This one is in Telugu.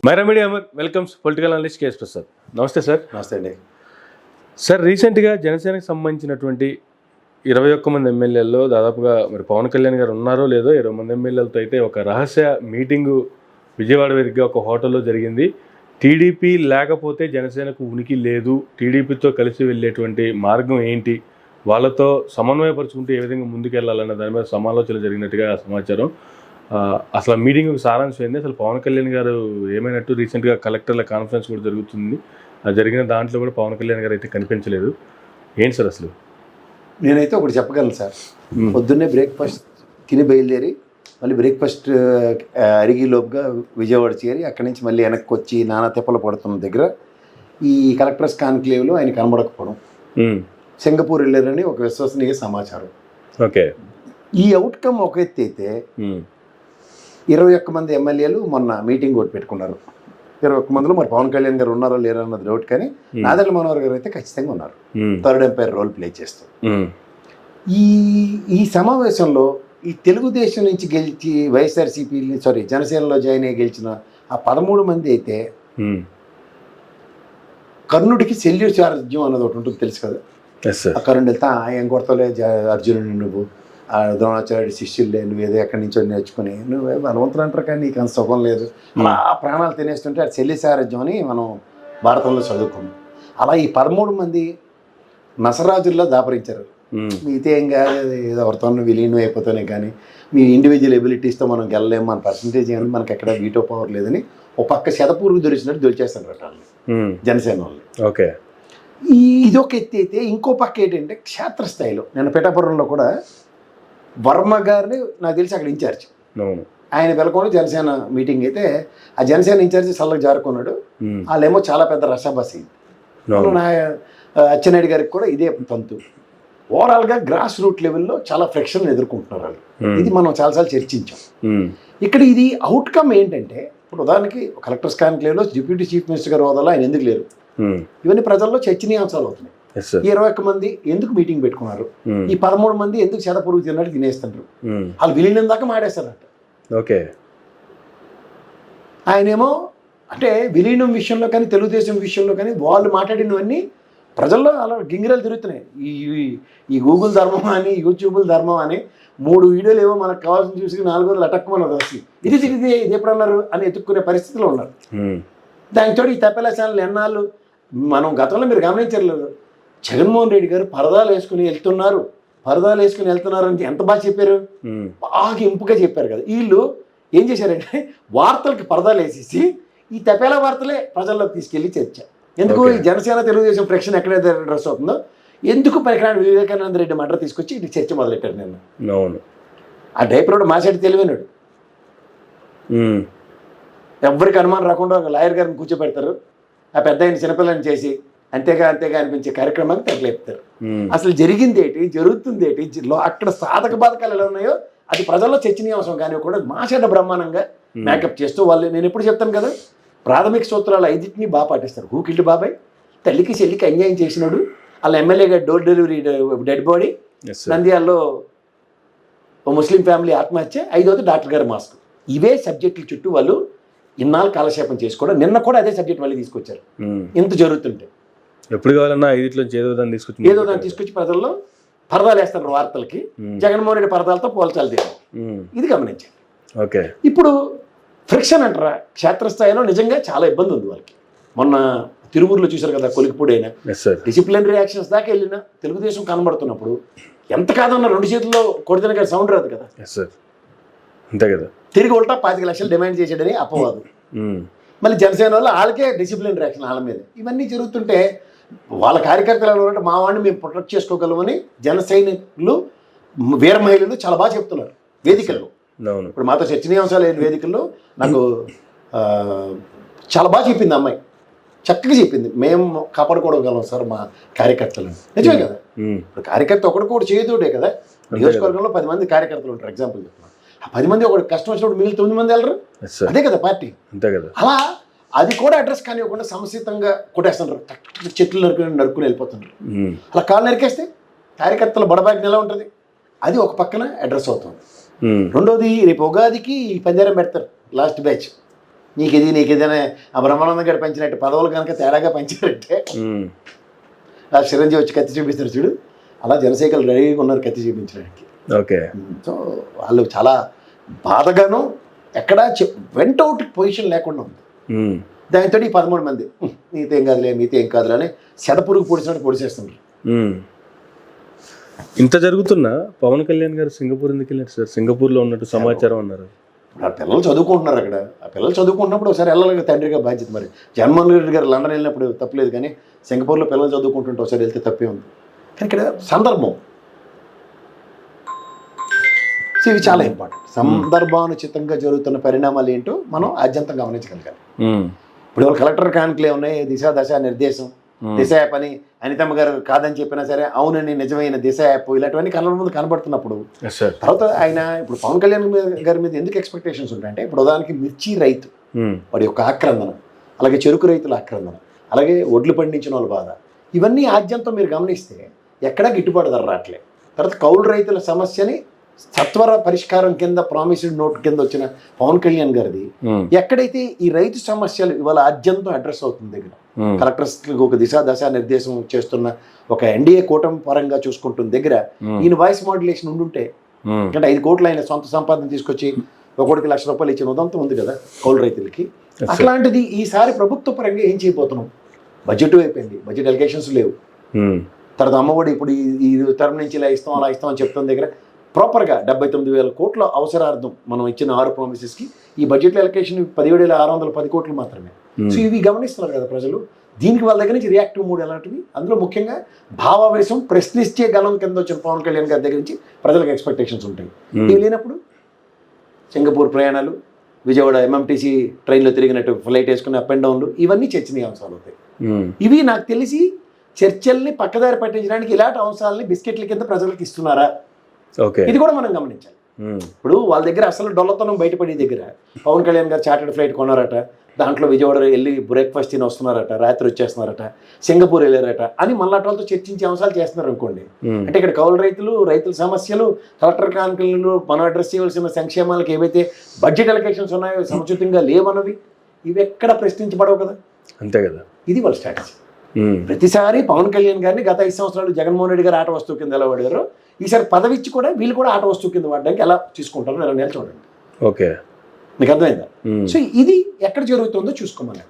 Myra media Amar welcomes political analyst KS Prasad. నమస్తే సార్. నమస్తే అండి. సార్, రీసెంట్గా జనసేనకు సంబంధించినటువంటి 21 మంది ఎమ్మెల్యేల్లో దాదాపుగా మరి పవన్ కళ్యాణ్ గారు ఉన్నారో లేదో 20 మంది ఎమ్మెల్యేలతో అయితే ఒక రహస్య మీటింగు విజయవాడ వేదికగా ఒక హోటల్లో జరిగింది. టీడీపీ లేకపోతే జనసేనకు ఉనికి లేదు, టీడీపీతో కలిసి వెళ్ళేటువంటి మార్గం ఏంటి, వాళ్ళతో సమన్వయపరుచుకుంటూ ఏ విధంగా ముందుకెళ్లాలన్న దాని మీద సమాలోచనలు జరిగినట్టుగా సమాచారం. అసలు ఆ మీటింగ్ సారాంశం ఏంది, అసలు పవన్ కళ్యాణ్ గారు ఏమైనట్టు రీసెంట్గా కలెక్టర్ల కాన్ఫరెన్స్ కూడా జరుగుతుంది, జరిగిన దాంట్లో కూడా పవన్ కళ్యాణ్ గారు అయితే కనిపించలేదు. ఏంటి సార్ అసలు? నేనైతే ఒకటి చెప్పగలను సార్. పొద్దున్నే బ్రేక్ఫాస్ట్ తిని బయలుదేరి మళ్ళీ బ్రేక్ఫాస్ట్ అరిగిలోపుగా విజయవాడ చేరి అక్కడి నుంచి మళ్ళీ వెనక్కి వచ్చి నానా తెప్పలు పడుతున్న దగ్గర ఈ కలెక్టర్స్ కాన్క్లేవ్లో ఆయన కనబడకపోవడం, సింగపూర్ వెళ్ళారని ఒక విశ్వసనీయ సమాచారం. ఓకే. ఈ అవుట్కమ్ ఒక ఎత్తి అయితే 21 మంది ఎమ్మెల్యేలు మొన్న మీటింగ్ ఒకటి పెట్టుకున్నారు. 21 మందిలో మరి పవన్ కళ్యాణ్ గారు ఉన్నారో లేరో అన్నది డౌట్, కానీ నాదెళ్ల మనోహర్ గారు అయితే ఖచ్చితంగా ఉన్నారు, థర్డ్ ఎంపైర్ రోల్ ప్లే చేస్తూ. ఈ సమావేశంలో ఈ తెలుగుదేశం నుంచి గెలిచి వైఎస్ఆర్సీపీ జనసేనలో జాయిన్ అయ్యి గెలిచిన ఆ 13 మంది అయితే కర్ణుడికి శల్యుచార్జ్యం అన్నది ఒకటి ఉంటుంది, తెలుసు కదా. ఆ కర్ణుడు వెళ్తా ఏం కొడతలే అర్జునుడు, నువ్వు ద్రోణాచార్యుడి శిష్యులే, నువ్వు ఏదో ఎక్కడి నుంచో నేర్చుకుని నువ్వు బలవంతులు అంటారు కానీ నీకు అంత సుఖం లేదు, అలా ప్రాణాలు తినేస్తుంటే అది శల్యసారథ్యం అని మనం భారతంలో చదువుకున్నాం. అలా ఈ 13 మంది నసరాజుల్లో దాపరించారు. మిగతా ఏం కాదు, ఏదో ఎవరితో విలీనం అయిపోతానే కానీ మీ ఇండివిజువల్ ఎబిలిటీస్తో మనం గెలలేము, మన పర్సంటేజ్ ఏమి మనకి ఎక్కడ వీటో పవర్ లేదని ఒక పక్క శతపూర్వకు దొరికినట్టు దొరికేస్తాను రటాలని జనసేన వాళ్ళు. ఓకే. ఇదొక ఎత్తి అయితే ఇంకో పక్క ఏంటంటే క్షేత్రస్థాయిలో నేను పిఠాపురంలో కూడా వర్మ గారిని నాకు తెలిసి అక్కడ ఇన్ఛార్జ్ ఆయన పిలకొని జనసేన మీటింగ్ అయితే ఆ జనసేన ఇన్ఛార్జ్ చల్లగా జారుకున్నాడు. వాళ్ళేమో చాలా పెద్ద రషాబస్ అయింది. అచ్చెన్నాయుడు గారికి కూడా ఇదే తంతు. ఓవరాల్గా గ్రాస్ రూట్ లెవెల్లో చాలా ఫ్రిక్షన్ ఎదుర్కొంటున్నారు వాళ్ళు. ఇది మనం చాలాసార్లు చర్చించాం. ఇక్కడ ఇది అవుట్కమ్ ఏంటంటే, ఇప్పుడు ఉదాహరణకి కలెక్టర్స్ కాన్క్లేవ్లో డిప్యూటీ చీఫ్ మినిస్టర్ గారు హోదాలో ఆయన ఎందుకు లేరు, ఇవన్నీ ప్రజల్లో చర్చనీయాంశాలు అవుతున్నాయి. ఈ 21 మంది ఎందుకు మీటింగ్ పెట్టుకున్నారు, ఈ 13 మంది ఎందుకు చెదపురుగు తిన్నట్టు తినేస్తుంటారు, వాళ్ళు విలీనం దాకా మాడేస్తారట. ఓకే. ఆయనేమో అంటే విలీనం విషయంలో కానీ తెలుగుదేశం విషయంలో కానీ వాళ్ళు మాట్లాడినవన్నీ ప్రజల్లో అలా గింగిరాలు తిరుగుతున్నాయి. ఈ గూగుల్ ధర్మం అని యూట్యూబ్ ధర్మం అని 3 వీడియోలు ఏమో మనకు కావాల్సిన చూసి 4 అటక్కుమన్నది వచ్చి ఇది ఎప్పుడన్నారు అని ఎత్తుక్కునే పరిస్థితిలో ఉన్నారు. దానితో ఈ తప్పెల ఛానల్ ఎన్నాళ్ళు మనం గతంలో మీరు గమనించలేదు, జగన్మోహన్ రెడ్డి గారు పరదాలు వేసుకుని వెళ్తున్నారు అని ఎంత బాగా చెప్పారు, బాగా ఇంపుగా చెప్పారు కదా. వీళ్ళు ఏం చేశారంటే వార్తలకి పరదాలు వేసేసి ఈ తపేలా వార్తలే ప్రజల్లోకి తీసుకెళ్లి చర్చ. ఎందుకు ఈ జనసేన తెలుగుదేశం ఫ్రిక్షన్ ఎక్కడైతే డ్రెస్ అవుతుందో ఎందుకు పరికరాన్ని వివేకానంద రెడ్డి మర్డర్ తీసుకొచ్చి ఇది చర్చ మొదలెట్టారు. నేను ఆ డైపర్ మాసాడి తెలివైనడు, ఎవరికి అనుమానం రాకుండా ఒక లాయర్ గారిని కూర్చోబెడతారు, ఆ పెద్ద ఆయన చిన్నపిల్లని చేసి అంతేగా అనిపించే కార్యక్రమానికి తెగలేపుతారు. అసలు జరిగింది ఏంటి, జరుగుతుంది ఏంటి, అక్కడ సాధక బాధకాలు ఎలా ఉన్నాయో అది ప్రజల్లో చర్చనీయాంశం కానీ కూడా మాషాడ బ్రహ్మాండంగా మేకప్ చేస్తూ వాళ్ళు, నేను ఎప్పుడు చెప్తాను కదా, ప్రాథమిక సూత్రాలు 5ని బాగా పాటిస్తారు. హూకిల్డ్ బాబాయ్, తల్లికి చెల్లికి అన్యాయం చేసినాడు, వాళ్ళ ఎమ్మెల్యేగా డోర్ డెలివరీ డెడ్ బాడీ, నంద్యాలలో ఓ ముస్లిం ఫ్యామిలీ ఆత్మహత్య, 5వది డాక్టర్ గారి మాస్క్. ఇవే సబ్జెక్టుల చుట్టూ వాళ్ళు ఇన్నాళ్ళు కాలక్షేపం చేసుకోవడం. నిన్న కూడా అదే సబ్జెక్ట్ మళ్ళీ తీసుకొచ్చారు. ఇంత జరుగుతుంటే ఎప్పుడు కావాలన్నా ఏదో దాన్ని తీసుకొచ్చి ప్రజల్లో పరదాలు వేస్తారు వార్తలకి. జగన్మోహన్ రెడ్డి పరదాలతో పోల్చాలి దీన్ని, ఇది గమనించాలి. ఓకే. ఇప్పుడు ఫ్రిక్షన్ అంటారా, క్షేత్రస్థాయిలో నిజంగా చాలా ఇబ్బంది ఉంది వాళ్ళకి. మొన్న తిరువురులో చూశారు కదా, కొలికిపూడి అయినా డిసిప్లినరీ యాక్షన్స్ దాకా వెళ్ళినా తెలుగుదేశం కనబడుతున్నప్పుడు ఎంత కాదన్నా 2 చేతుల్లో కొడితే సౌండ్ రాదు కదా. అంతే కదా. తిరిగి ఉల్టా 25 లక్షలు డిమాండ్ చేసాడని అపవాదు. మళ్ళీ జనసేన వాళ్ళు వాళ్ళకే డిసిప్లినరీ యాక్షన్ వాళ్ళ మీద. ఇవన్నీ జరుగుతుంటే వాళ్ళ కార్యకర్తలు అంటే మా వాడిని మేము ప్రొటెక్ట్ చేసుకోగలమని జన సైనికులు వీర మహిళలు చాలా బాగా చెప్తున్నారు వేదికల్లో. ఇప్పుడు మాతో చర్చనీయాంశాలు లేని వేదికల్లో నాకు చాలా బాగా చెప్పింది అమ్మాయి, చక్కగా చెప్పింది. మేము కాపాడుకోవగలం సార్ మా కార్యకర్తలను. నిజమే కదా, ఇప్పుడు కార్యకర్త ఒకటి చేయదుడే కదా. నియోజకవర్గంలో 10 మంది కార్యకర్తలు ఉంటారు, ఎగ్జాంపుల్ చెప్తున్నాను. ఆ 10 మంది ఒకటి కష్టం వచ్చినప్పుడు మిగిలిన 9 మంది వెళ్ళరు, అదే కదా పార్టీ. అంతే కదా. అలా అది కూడా అడ్రస్ కానివ్వకుండా సమసితంగా కొట్టేస్తున్నారు, చెట్లు నరుకుని వెళ్ళిపోతున్నారు. అలా కాళ్ళు నరికేస్తే కార్యకర్తల బడబాగ్ని ఎలా ఉంటుంది, అది ఒక పక్కన అడ్రస్ అవుతుంది. రెండోది రేపు ఉగాదికి పంజారం పెడతారు లాస్ట్ బ్యాచ్. నీకు ఇది అనే ఆ బ్రహ్మానందం గారు పంచినట్టు పదవులు కనుక తేడాగా పంచారంటే ఆ చిరంజీవి వచ్చి కత్తి చూపిస్తారు చూడు, అలా జనసేకలు రెడీగా ఉన్నారు కత్తి చూపించడానికి. ఓకే. సో వాళ్ళు చాలా బాధగాను ఎక్కడా వెంట అవుట్ పొజిషన్ లేకుండా ఉంది. దానితో ఈ 13 మంది మీతో ఏం కాదులే మీతో ఏం కాదులే అని సెదపురుగు పొడిచినట్టు పొడిచేస్తున్నారు. ఇంత జరుగుతున్నా పవన్ కళ్యాణ్ గారు సింగపూర్ ఎందుకు వెళ్ళారు సార్? సింగపూర్లో ఉన్నట్టు సమాచారం అన్నారు. ఆ పిల్లలు చదువుకుంటున్నారు అక్కడ. ఆ పిల్లలు చదువుకుంటున్నప్పుడు ఒకసారి వెళ్ళాలి తండ్రిగా బాధ్యత. మరి జగన్మోహన్ రెడ్డి గారు లండన్ వెళ్ళినప్పుడు తప్పలేదు, కానీ సింగపూర్లో పిల్లలు చదువుకుంటుంటే ఒకసారి వెళ్తే తప్పే ఉంది. కానీ ఇక్కడ సందర్భం, సో ఇవి చాలా ఇంపార్టెంట్. సందర్భానుచితంగా జరుగుతున్న పరిణామాలు ఏంటో మనం ఆద్యంతం గమనించగలగాలి. ఇప్పుడు వాళ్ళు కలెక్టర్ కాన్క్లేవ్ ఉన్నాయి, దశ నిర్దేశం, దిశ యాప్ అని అనితమ్మ గారు కాదని చెప్పినా సరే అవునని నిజమైన దిశ యాప్ ఇలాంటివన్నీ కళ్ళ ముందు కనబడుతున్నప్పుడు తర్వాత ఆయన ఇప్పుడు పవన్ కళ్యాణ్ గారి మీద ఎందుకు ఎక్స్పెక్టేషన్స్ ఉంటాయంటే, ఇప్పుడు ఉదాహరణకి మిర్చి రైతు వాడి యొక్క ఆక్రందన, అలాగే చెరుకు రైతుల ఆక్రందన, అలాగే ఒడ్లు పండించిన వాళ్ళ బాధ, ఇవన్నీ ఆద్యంతం మీరు గమనిస్తే ఎక్కడా గిట్టుబాటు ధర రావట్లే. తర్వాత కౌలు రైతుల సమస్యని సత్వర పరిష్కారం కింద ప్రామిస్డ్ నోట్ కింద వచ్చిన పవన్ కళ్యాణ్ గారిది ఎక్కడైతే ఈ రైతు సమస్యలు ఇవాళ ఆద్యంతం అడ్రస్ అవుతుంది దగ్గర కలెక్టర్స్ ఒక దశ నిర్దేశం చేస్తున్న ఒక ఎన్డీఏ కూటమి పరంగా చూసుకుంటున్న దగ్గర ఈయన వాయిస్ మాడ్యులేషన్ ఉండుంటే, అంటే 5 కోట్లు ఆయన సొంత సంపాదన తీసుకొచ్చి 1 లక్ష రూపాయలు ఇచ్చిన ఉదంతం ఉంది కదా కౌలు రైతులకి. అట్లాంటిది ఈసారి ప్రభుత్వ పరంగా ఏం చేయబోతున్నాం? బడ్జెట్ అయిపోయింది, బడ్జెట్ అలిగేషన్స్ లేవు. తర్వాత అమ్మఒడి ఇప్పుడు ఈ టర్మ్ నుంచి ఇలా ఇస్తాం అలా ఇస్తాం అని చెప్తున్న దగ్గర ప్రాపర్గా 79,000 కోట్ల అవసరార్థం మనం ఇచ్చిన 6 ప్రామిసెస్కి ఈ బడ్జెట్ అలొకేషన్ 17,610 కోట్లు మాత్రమే. సో ఇవి గమనిస్తున్నారు కదా ప్రజలు. దీనికి వాళ్ళ దగ్గర నుంచి రియాక్టివ్ మూడ్ ఎలాంటివి, అందులో ముఖ్యంగా భావావేశం ప్రశ్నించే గలం కింద వచ్చిన పవన్ కళ్యాణ్ గారి దగ్గర నుంచి ప్రజలకు ఎక్స్పెక్టేషన్స్ ఉంటాయి. ఇవి లేనప్పుడు సింగపూర్ ప్రయాణాలు, విజయవాడ ఎంఎంటీసీ ట్రైన్లో తిరిగినట్టు ఫ్లైట్ వేసుకుని అప్ అండ్ డౌన్లు, ఇవన్నీ చర్చనీయాంశాలు అవుతాయి. ఇవి నాకు తెలిసి చర్చల్ని పక్కదారి పట్టించడానికి ఇలాంటి అంశాలని బిస్కెట్ల కింద ప్రజలకు ఇస్తున్నారా, ఇది కూడా మనం గమనించాలి. ఇప్పుడు వాళ్ళ దగ్గర అసలు డొల్లతనం బయటపడే దగ్గర పవన్ కళ్యాణ్ గారు చార్టర్డ్ ఫ్లైట్ కొన్నారట, దాంట్లో విజయవాడ వెళ్ళి బ్రేక్ఫాస్ట్ తిని వస్తున్నారట, రాత్రి వచ్చేస్తున్నారట, సింగపూర్ వెళ్ళారట అని మళ్ళాటి వాళ్ళతో చర్చించే అంశాలు చేస్తున్నారు అనుకోండి. అంటే ఇక్కడ కౌలు రైతుల సమస్యలు, కలెక్టర్ కాన్క్లేవ్లు, మనం అడ్రస్ చేయవలసిన సంక్షేమాలకు ఏవైతే బడ్జెట్ అలొకేషన్స్ ఉన్నాయో సముచితంగా లేవన్నవి ఇవి ఎక్కడ ప్రశ్నించబడవు కదా. అంతే కదా, ఇది వాళ్ళ స్ట్రాటజీ. ప్రతిసారి పవన్ కళ్యాణ్ గారిని గత 5 సంవత్సరాలు జగన్మోహన్ రెడ్డి గారు ఆట వస్తువు కింద ఎలా వాడారో ఈసారి పదవిచ్చి కూడా వీళ్ళు కూడా ఆట వస్తువు కింద వాడడానికి ఎలా తీసుకుంటారో 2 నెలలు చూడండి. ఓకే, మీకు అర్థమైందా? సో ఇది ఎక్కడ జరుగుతుందో చూసుకోమని.